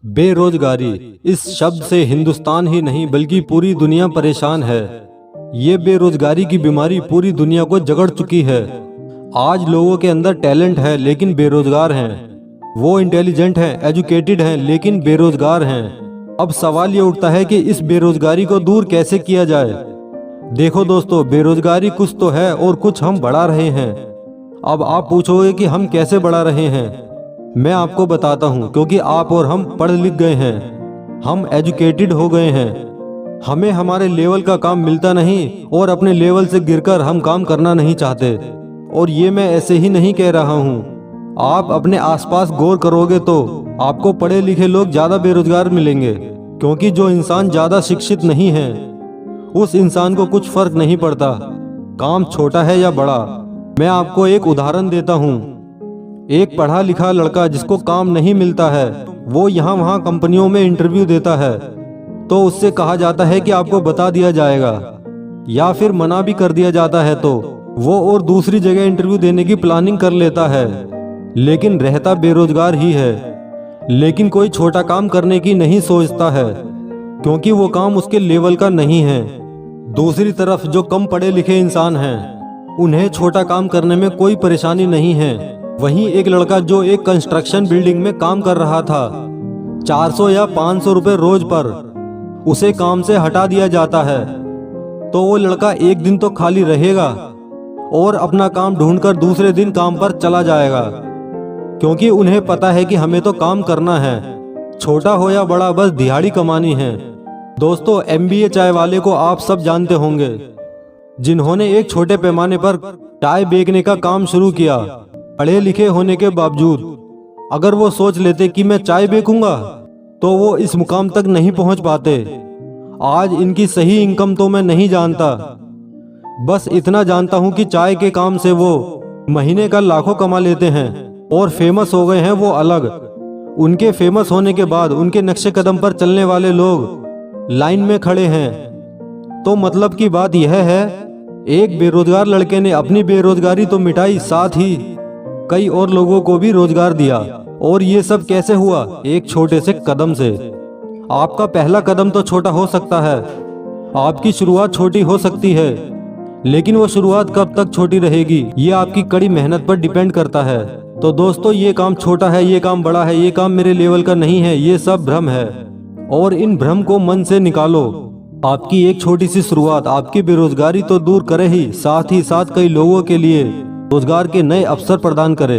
बेरोजगारी इस शब्द से हिंदुस्तान ही नहीं बल्कि पूरी दुनिया परेशान है। ये बेरोजगारी की बीमारी पूरी दुनिया को जकड़ चुकी है। आज लोगों के अंदर टैलेंट है लेकिन बेरोजगार हैं। वो इंटेलिजेंट हैं, एजुकेटेड हैं लेकिन बेरोजगार हैं। अब सवाल ये उठता है कि इस बेरोजगारी को दूर कैसे किया जाए। देखो दोस्तों, बेरोजगारी कुछ तो है और कुछ हम बढ़ा रहे हैं। अब आप पूछोगे कि हम कैसे बढ़ा रहे हैं। मैं आपको बताता हूँ, क्योंकि आप और हम पढ़ लिख गए हैं, हम एजुकेटेड हो गए हैं। हमें हमारे लेवल का काम मिलता नहीं और अपने लेवल से गिरकर हम काम करना नहीं चाहते। और ये मैं ऐसे ही नहीं कह रहा हूँ। आप अपने आसपास गौर करोगे तो आपको पढ़े लिखे लोग ज़्यादा बेरोजगार मिलेंगे, क्योंकि जो इंसान ज़्यादा शिक्षित नहीं है उस इंसान को कुछ फर्क नहीं पड़ता काम छोटा है या बड़ा। मैं आपको एक उदाहरण देता हूँ। एक पढ़ा लिखा लड़का जिसको काम नहीं मिलता है, वो यहाँ वहाँ कंपनियों में इंटरव्यू देता है तो उससे कहा जाता है कि आपको बता दिया जाएगा, या फिर मना भी कर दिया जाता है तो वो और दूसरी जगह इंटरव्यू देने की प्लानिंग कर लेता है, लेकिन रहता बेरोजगार ही है। लेकिन कोई छोटा काम करने की नहीं सोचता है, क्योंकि वो काम उसके लेवल का नहीं है। दूसरी तरफ जो कम पढ़े लिखे इंसान हैं, उन्हें छोटा काम करने में कोई परेशानी नहीं है। वहीं एक लड़का जो एक कंस्ट्रक्शन बिल्डिंग में काम कर रहा था, 400 या 500 रुपए रोज पर उसे काम से हटा दिया जाता है, तो वो लड़का एक दिन तो खाली रहेगा और अपना काम ढूंढकर दूसरे दिन काम पर चला जाएगा, क्योंकि उन्हें पता है कि हमें तो काम करना है, छोटा हो या बड़ा, बस दिहाड़ी कमानी है। दोस्तों, MBA चाय वाले को आप सब जानते होंगे, जिन्होंने एक छोटे पैमाने पर चाय बेचने का काम शुरू किया। पढ़े लिखे होने के बावजूद अगर वो सोच लेते कि मैं चाय बेचूंगा तो वो इस मुकाम तक नहीं पहुंच पाते। आज इनकी सही इनकम तो मैं नहीं जानता, बस इतना जानता हूं कि चाय के काम से वो महीने का लाखों कमा लेते हैं और फेमस हो गए हैं वो अलग। उनके फेमस होने के बाद उनके नक्शे कदम पर चलने वाले लोग लाइन में खड़े हैं। तो मतलब की बात यह है, एक बेरोजगार लड़के ने अपनी बेरोजगारी तो मिटाई, साथ ही कई और लोगों को भी रोजगार दिया। और ये सब कैसे हुआ? एक छोटे से कदम से। आपका पहला कदम तो छोटा हो सकता है, आपकी शुरुआत छोटी हो सकती है, लेकिन वो शुरुआत कब तक छोटी रहेगी ये आपकी कड़ी मेहनत पर डिपेंड करता है। तो दोस्तों, ये काम छोटा है, ये काम बड़ा है, ये काम मेरे लेवल का नहीं है, ये सब भ्रम है और इन भ्रम को मन से निकालो। आपकी एक छोटी सी शुरुआत आपकी बेरोजगारी तो दूर करे ही साथ कई लोगों के लिए रोजगार के नए अवसर प्रदान करे।